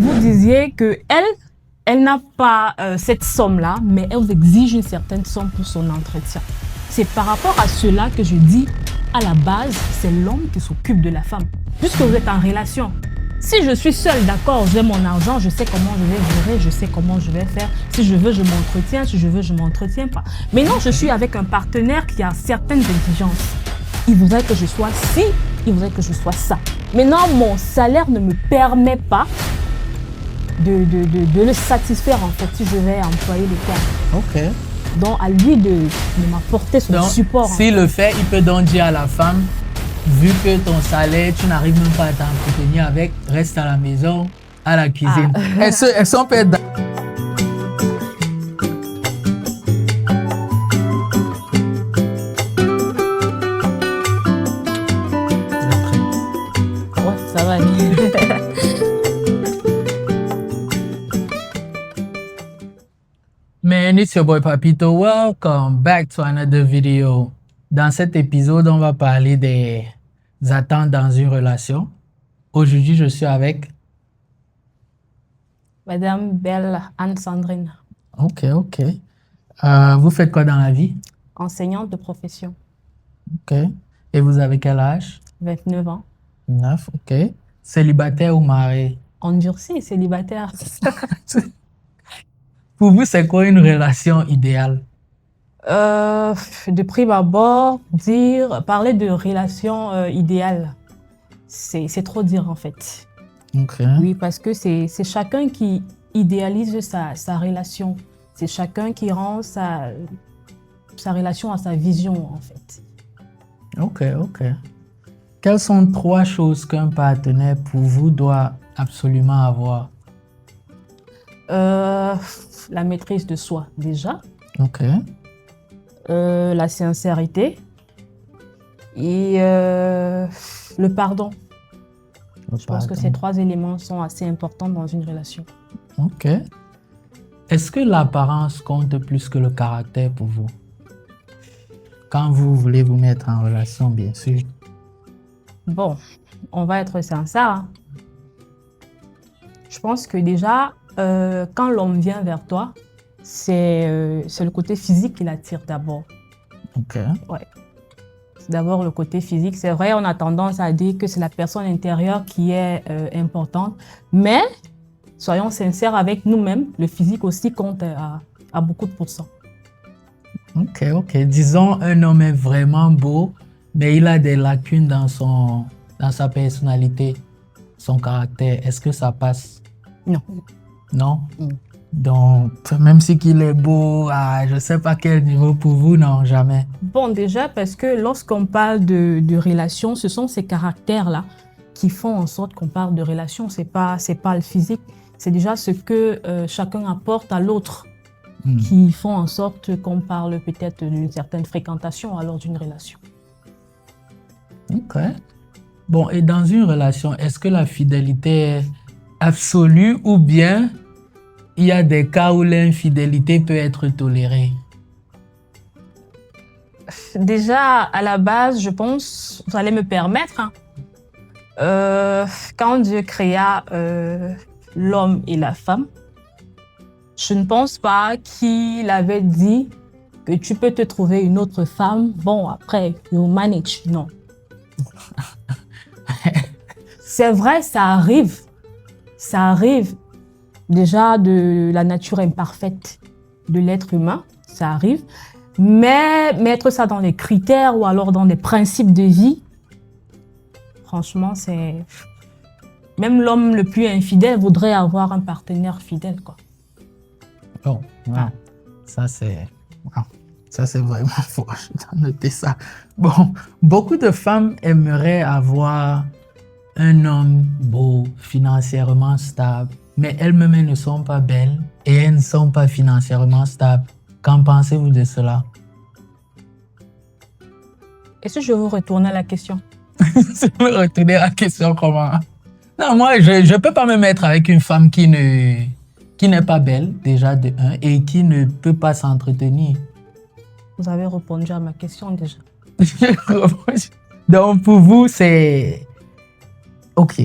vous disiez que elle n'a pas cette somme-là, mais elle vous exige une certaine somme pour son entretien. C'est par rapport à cela que je dis, à la base, c'est l'homme qui s'occupe de la femme, puisque vous êtes en relation. Si je suis seule, d'accord, j'ai mon argent, je sais comment je vais gérer, je sais comment je vais faire. Si je veux, je m'entretiens, si je veux, je m'entretiens pas. Mais non, je suis avec un partenaire qui a certaines exigences. Il voudrait que je sois ci, il voudrait que je sois ça. Maintenant, mon salaire ne me permet pas de le satisfaire, en fait, si je vais employer le terme. Ok. Donc, à lui de m'apporter son support. S'il le fait, il peut donc dire à la femme, vu que ton salaire, tu n'arrives même pas à t'entretenir avec, reste à la maison, à la cuisine. Est-ce qu'on peut être Ouais, ça va aller. Man, it's your boy Papito. Welcome back to another video. Dans cet épisode, on va parler des attentes dans une relation. Aujourd'hui, je suis avec... Madame Belle Anne-Sandrine, Ok. Vous faites quoi dans la vie? enseignante de profession, Ok. Et vous avez quel âge? 29 ans, 9, ok. Célibataire ou marié? endurcie, célibataire. Pour vous, c'est quoi une relation idéale? De prime abord, parler de relation idéale, c'est trop dire en fait. Ok. Oui, parce que c'est chacun qui idéalise sa relation. C'est chacun qui rend sa relation à sa vision en fait. Ok. Quelles sont 3 choses qu'un partenaire pour vous doit absolument avoir? La maîtrise de soi déjà, Ok. la sincérité et le pardon. Je pense que ces 3 éléments sont assez importants dans une relation. Ok. Est-ce que l'apparence compte plus que le caractère pour vous? Quand vous voulez vous mettre en relation, bien sûr. Bon, on va être sincère, hein. Je pense que déjà, quand l'homme vient vers toi, c'est le côté physique qui l'attire d'abord. Ok. Ouais. C'est d'abord le côté physique. C'est vrai, on a tendance à dire que c'est la personne intérieure qui est importante, mais soyons sincères avec nous-mêmes, le physique aussi compte à beaucoup de pourcents. Ok. Disons, un homme est vraiment beau, mais il a des lacunes dans sa personnalité, son caractère. Est-ce que ça passe? Non. Non? Mm. Donc, même si qu'il est beau, je ne sais pas quel niveau pour vous, non, jamais. Bon, déjà, parce que lorsqu'on parle de relation, ce sont ces caractères-là qui font en sorte qu'on parle de relation. C'est pas le physique. C'est déjà ce que chacun apporte à l'autre qui font en sorte qu'on parle peut-être d'une certaine fréquentation lors d'une relation. Ok. Bon, et dans une relation, est-ce que la fidélité est absolue ou bien il y a des cas où l'infidélité peut être tolérée? Déjà, à la base, je pense, vous allez me permettre, hein, quand Dieu créa l'homme et la femme, je ne pense pas qu'il avait dit que tu peux te trouver une autre femme. Bon, après, you manage. Non. C'est vrai, ça arrive. Ça arrive déjà de la nature imparfaite de l'être humain. Ça arrive. Mais mettre ça dans les critères ou alors dans des principes de vie, franchement, c'est... Même l'homme le plus infidèle voudrait avoir un partenaire fidèle, quoi. Oh, wow. Ça c'est vraiment fort, je dois noter ça. Bon, beaucoup de femmes aimeraient avoir un homme beau, financièrement stable, mais elles-mêmes elles ne sont pas belles et elles ne sont pas financièrement stables. Qu'en pensez-vous de cela? Est-ce que je vais vous retourner à la question? Je vais retourner à la question comment? Non, moi, je ne peux pas me mettre avec une femme qui n'est pas belle, déjà de 1, et qui ne peut pas s'entretenir. Vous avez répondu à ma question déjà. Donc, pour vous, c'est... OK.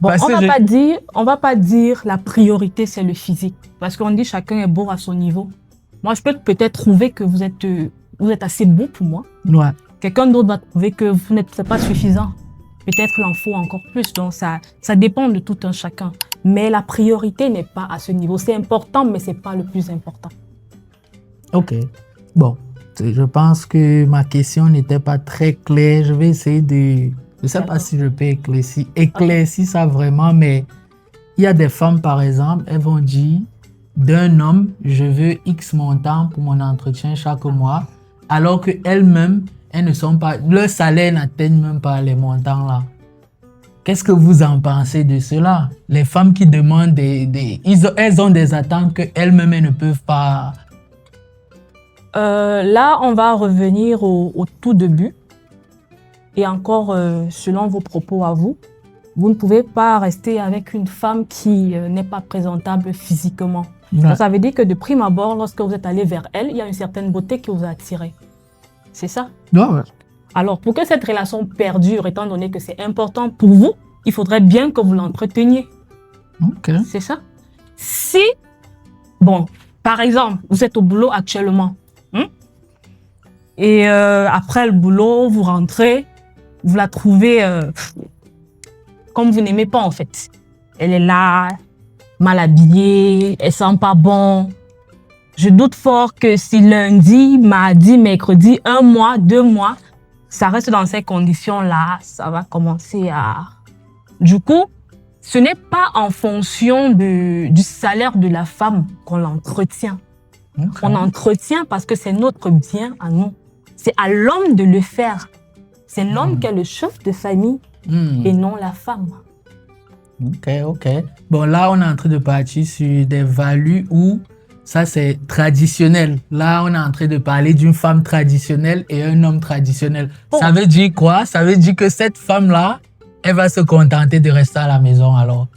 Bon, Parce on que va pas dire la priorité, c'est le physique. Parce qu'on dit chacun est beau à son niveau. Moi, je peux peut-être trouver que vous êtes assez beau pour moi. Ouais. Quelqu'un d'autre va trouver que vous n'êtes pas suffisant. Peut-être il en faut encore plus. Donc, ça dépend de tout un chacun. Mais la priorité n'est pas à ce niveau. C'est important, mais ce n'est pas le plus important. Ok. Bon, je pense que ma question n'était pas très claire. Je vais essayer de... Je ne sais pas si je peux éclaircir ça vraiment, mais il y a des femmes, par exemple, elles vont dire d'un homme, je veux X montant pour mon entretien chaque mois, alors qu'elles-mêmes, elles ne sont pas... Leur salaire n'atteint même pas les montants là. Qu'est-ce que vous en pensez de cela? Les femmes qui demandent elles ont des attentes qu'elles-mêmes elles ne peuvent pas... Là, on va revenir au tout début. Et encore, selon vos propos à vous, vous ne pouvez pas rester avec une femme qui n'est pas présentable physiquement. Ouais. Donc, ça veut dire que de prime abord, lorsque vous êtes allé vers elle, il y a une certaine beauté qui vous a attiré. C'est ça? Ouais. Alors, pour que cette relation perdure, étant donné que c'est important pour vous, il faudrait bien que vous l'entreteniez. Ok. C'est ça? Si, bon, par exemple, vous êtes au boulot actuellement, et après le boulot, vous rentrez, vous la trouvez comme vous n'aimez pas en fait. Elle est là, mal habillée, elle sent pas bon. Je doute fort que si lundi, mardi, mercredi, 1 mois, 2 mois, ça reste dans ces conditions-là, ça va commencer à... Du coup, ce n'est pas en fonction du salaire de la femme qu'on l'entretient. Okay. On entretient parce que c'est notre bien à nous. C'est à l'homme de le faire. C'est l'homme qui est le chef de famille et non la femme. Ok. Bon, là, on est en train de partir sur des values où ça, c'est traditionnel. Là, on est en train de parler d'une femme traditionnelle et un homme traditionnel. Oh. Ça veut dire quoi? Ça veut dire que cette femme-là, elle va se contenter de rester à la maison alors.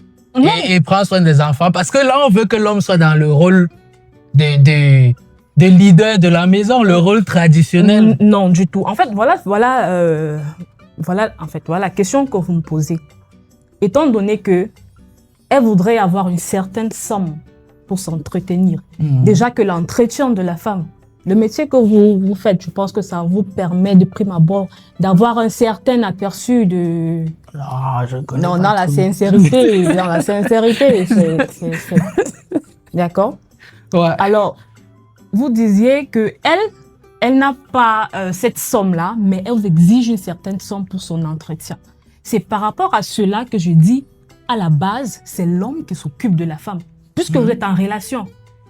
Et prendre soin des enfants. Parce que là, on veut que l'homme soit dans le rôle de leader de la maison, le rôle traditionnel. Non, du tout. En fait, voilà la question que vous me posez. Étant donné que elle voudrait avoir une certaine somme pour s'entretenir, déjà que l'entretien de la femme, le métier que vous faites, je pense que ça vous permet de prime abord d'avoir un certain aperçu de... Dans la sincérité. Dans la sincérité. D'accord? Ouais. Alors, vous disiez que elle n'a pas cette somme-là, mais elle vous exige une certaine somme pour son entretien. C'est par rapport à cela que je dis, à la base, c'est l'homme qui s'occupe de la femme, puisque vous êtes en relation.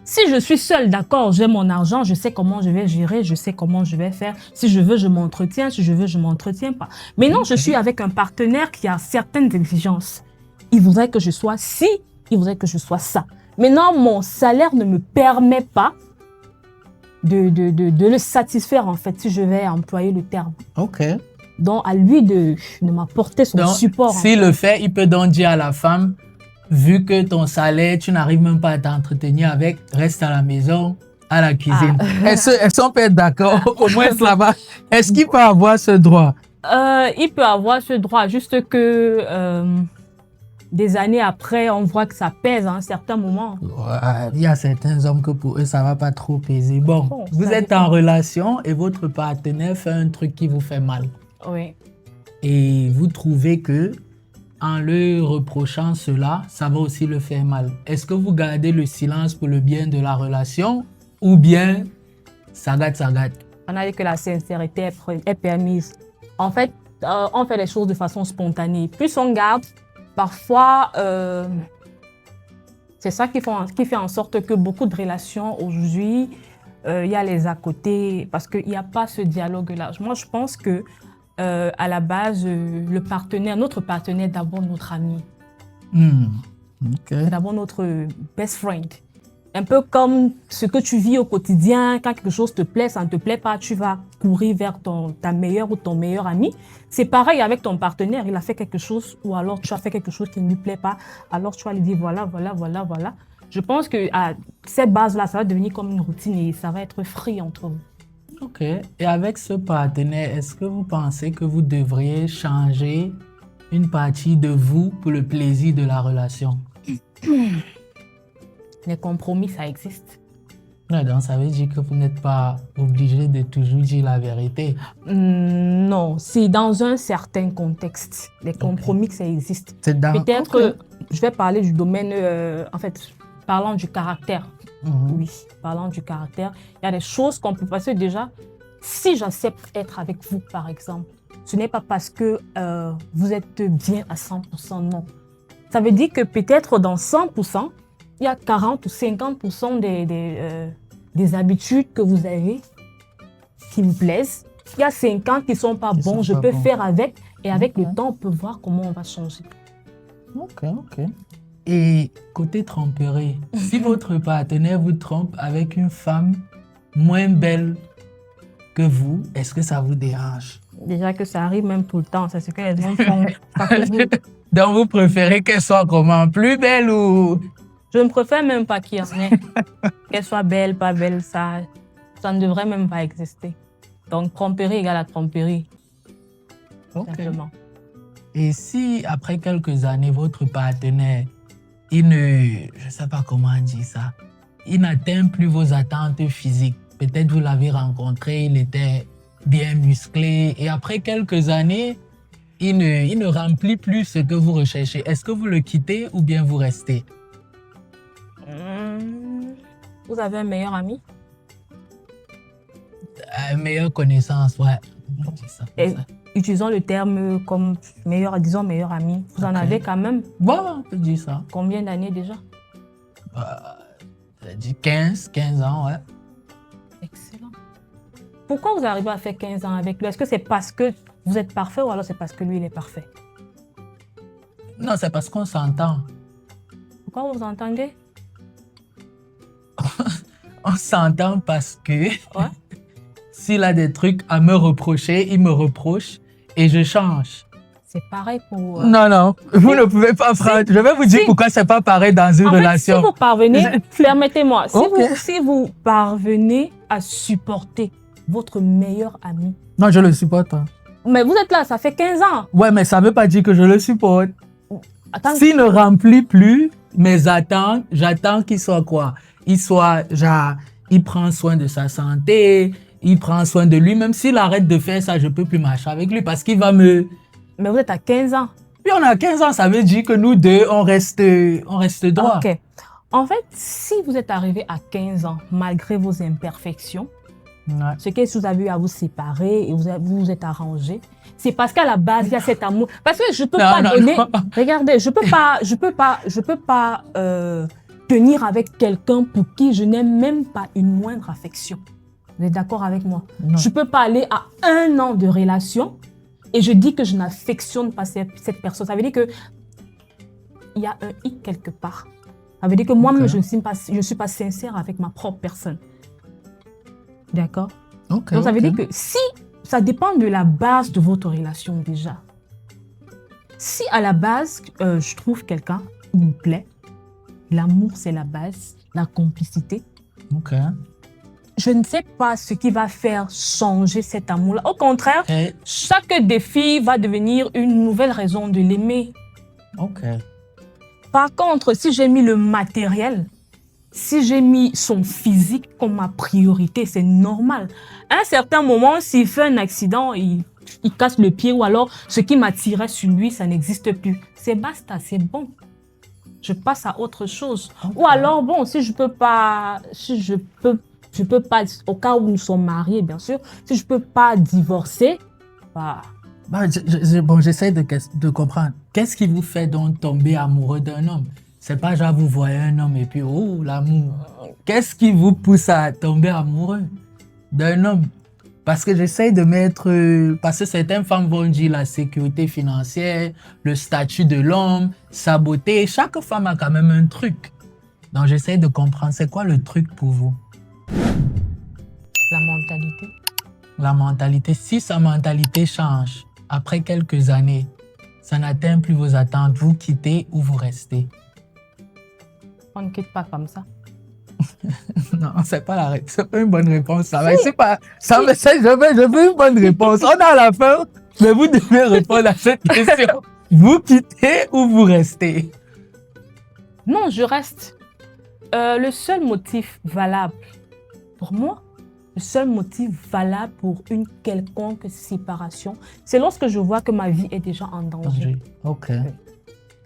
Si je suis seule, d'accord, j'ai mon argent, je sais comment je vais gérer, je sais comment je vais faire. Si je veux, je m'entretiens. Si je veux, je ne m'entretiens pas. Mais non, je suis avec un partenaire qui a certaines exigences. Il voudrait que je sois ci, il voudrait que je sois ça. Maintenant, mon salaire ne me permet pas de le satisfaire, en fait, si je vais employer le terme. Ok. Donc, à lui de m'apporter son support. S'il le fait, il peut donc dire à la femme, vu que ton salaire, tu n'arrives même pas à t'entretenir avec, reste à la maison, à la cuisine. Est-ce qu'on peut être d'accord? Au moins là-bas. Est-ce qu'il peut avoir ce droit? Il peut avoir ce droit, juste que des années après, on voit que ça pèse à un certain moment. Ouais, il y a certains hommes que pour eux, ça ne va pas trop peser. Bon, vous êtes en relation et votre partenaire fait un truc qui vous fait mal. Oui. Et vous trouvez que en le reprochant cela, ça va aussi le faire mal. Est-ce que vous gardez le silence pour le bien de la relation ou bien ça gâte? On a dit que la sincérité est permise. En fait, on fait les choses de façon spontanée. Plus on garde, parfois, c'est ça qui fait en sorte que beaucoup de relations aujourd'hui, il y a les à côté, parce qu'il n'y a pas ce dialogue-là. Moi, je pense que à la base, notre partenaire est d'abord notre ami. C'est d'abord notre best friend. Un peu comme ce que tu vis au quotidien, quand quelque chose te plaît, ça ne te plaît pas, tu vas courir vers ta meilleure ou ton meilleur ami. C'est pareil avec ton partenaire, il a fait quelque chose ou alors tu as fait quelque chose qui ne lui plaît pas, alors tu vas lui dire voilà. Je pense qu'à cette base-là, ça va devenir comme une routine et ça va être free entre vous. Ok. Et avec ce partenaire, est-ce que vous pensez que vous devriez changer une partie de vous pour le plaisir de la relation. Les compromis, ça existe. Non, donc ça veut dire que vous n'êtes pas obligé de toujours dire la vérité. Non, c'est dans un certain contexte. Les compromis, ça existe. Peut-être que je vais parler du domaine, en fait, parlant du caractère. Oui, parlant du caractère, il y a des choses qu'on peut passer déjà. Si j'accepte être avec vous, par exemple, ce n'est pas parce que vous êtes bien à 100%, non. Ça veut dire que peut-être dans 100%, il y a 40 ou 50% des habitudes que vous avez qui me plaisent. Il y a 50 qui ne sont pas bons, je peux faire avec. Et avec le temps, on peut voir comment on va changer. Ok. Et côté tromperie, si votre partenaire vous trompe avec une femme moins belle que vous, est-ce que ça vous dérange? Déjà que ça arrive même tout le temps, c'est ce que les hommes font. Donc vous préférez qu'elle soit comment? Plus belle ou... Je ne préfère même pas qu'il y en ait. Qu'elle soit belle, pas belle, ça ne devrait même pas exister. Donc tromperie égale à tromperie. Simplement. Et si après quelques années, votre partenaire, je ne sais pas comment dire ça, il n'atteint plus vos attentes physiques. Peut-être vous l'avez rencontré, il était bien musclé et après quelques années, il ne remplit plus ce que vous recherchez. Est-ce que vous le quittez ou bien vous restez? Vous avez un meilleur ami? Une meilleure connaissance, ouais. Utilisons le terme comme meilleur, disons meilleur ami. Vous en avez quand même? Bon, on peut dire ça. Combien d'années déjà? J'ai dit 15 ans, ouais. Excellent. Pourquoi vous arrivez à faire 15 ans avec lui? Est-ce que c'est parce que vous êtes parfait ou alors c'est parce que lui, il est parfait? Non, c'est parce qu'on s'entend. Pourquoi vous vous entendez? On s'entend parce que s'il a des trucs à me reprocher, il me reproche et je change. C'est pareil pour... Non, vous ne pouvez pas prendre. Je vais vous dire pourquoi c'est pas pareil dans une relation. Si vous parvenez, permettez-moi, si vous parvenez à supporter votre meilleur ami... Non, je le supporte pas. Mais vous êtes là, ça fait 15 ans. Ouais, mais ça ne veut pas dire que je le supporte. S'il ne remplit plus mes attentes, j'attends qu'il soit quoi? Il prend soin de sa santé, il prend soin de lui. Même s'il arrête de faire ça, je ne peux plus marcher avec lui parce qu'il va me... Mais vous êtes à 15 ans. Puis on a 15 ans, ça veut dire que nous deux, on reste droit. Ok. En fait, si vous êtes arrivé à 15 ans, malgré vos imperfections, ce que vous avez eu à vous séparer et vous vous êtes arrangé, c'est parce qu'à la base, il y a cet amour. Parce que je ne peux pas donner... Regardez, je peux pas tenir avec quelqu'un pour qui je n'ai même pas une moindre affection. Vous êtes d'accord avec moi? Non. Je ne peux pas aller à 1 an de relation et je dis que je n'affectionne pas cette personne. Ça veut dire qu'il y a un hic quelque part. Ça veut dire que moi-même, je ne suis pas sincère avec ma propre personne. D'accord? Donc, ça veut dire que si ça dépend de la base de votre relation déjà. Si à la base, je trouve quelqu'un qui me plaît, l'amour, c'est la base, la complicité. Je ne sais pas ce qui va faire changer cet amour-là. Au contraire, chaque défi va devenir une nouvelle raison de l'aimer. Par contre, si j'ai mis le matériel, si j'ai mis son physique comme ma priorité, c'est normal. À un certain moment, s'il fait un accident, il casse le pied ou alors ce qui m'attirait sur lui, ça n'existe plus. C'est basta, c'est bon. Je passe à autre chose. Ou alors, bon, si je peux pas, au cas où nous sommes mariés, bien sûr, si je peux pas divorcer, j'essaie de comprendre. Qu'est-ce qui vous fait donc tomber amoureux d'un homme? C'est pas genre vous voyez un homme et puis oh l'amour. Qu'est-ce qui vous pousse à tomber amoureux d'un homme? Parce que j'essaie de mettre... Parce que certaines femmes vont dire la sécurité financière, le statut de l'homme, sa beauté. Chaque femme a quand même un truc. Donc j'essaie de comprendre c'est quoi le truc pour vous? La mentalité. La mentalité. Si sa mentalité change après quelques années, ça n'atteint plus vos attentes, vous quittez ou vous restez? On ne quitte pas comme ça. Non, c'est pas une bonne réponse. Ça. Mais c'est pas, ça, je veux une bonne réponse. On est à la fin, mais vous devez répondre à cette question. Vous quittez ou vous restez? Non, je reste. Le seul motif valable pour moi, le seul motif valable pour une quelconque séparation, c'est lorsque je vois que ma vie est déjà en danger. Ok.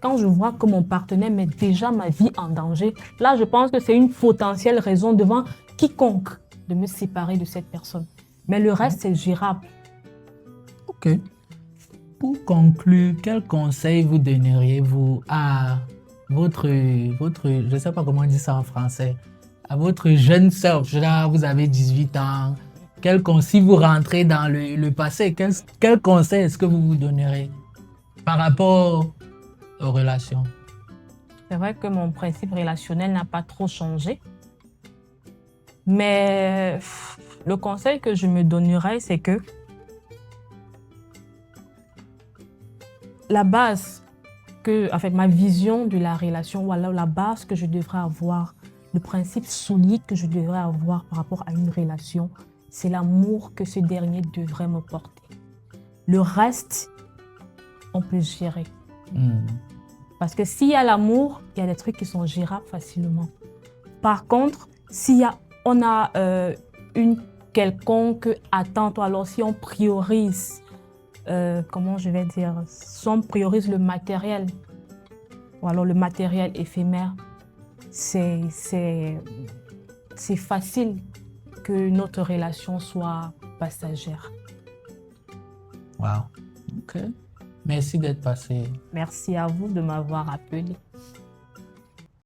Quand je vois que mon partenaire met déjà ma vie en danger, là, je pense que c'est une potentielle raison devant quiconque de me séparer de cette personne. Mais le reste, c'est gérable. Ok. Pour conclure, quel conseil vous donneriez-vous à votre, je ne sais pas comment on dit ça en français, à votre jeune sœur, là, vous avez 18 ans, si vous rentrez dans le passé, quel conseil est-ce que vous vous donnerez par rapport aux relations? C'est vrai que mon principe relationnel n'a pas trop changé. Mais le conseil que je me donnerais, c'est que la base, ma vision de la relation, ou alors la base que je devrais avoir, le principe solide que je devrais avoir par rapport à une relation, c'est l'amour que ce dernier devrait me porter. Le reste, on peut gérer. Parce que s'il y a l'amour, il y a des trucs qui sont gérables facilement. Par contre, on a une quelconque attente, ou alors si on priorise, comment je vais dire, si on priorise le matériel, ou alors le matériel éphémère, c'est facile que notre relation soit passagère. Wow. Ok. Merci d'être passé. Merci à vous de m'avoir appelé.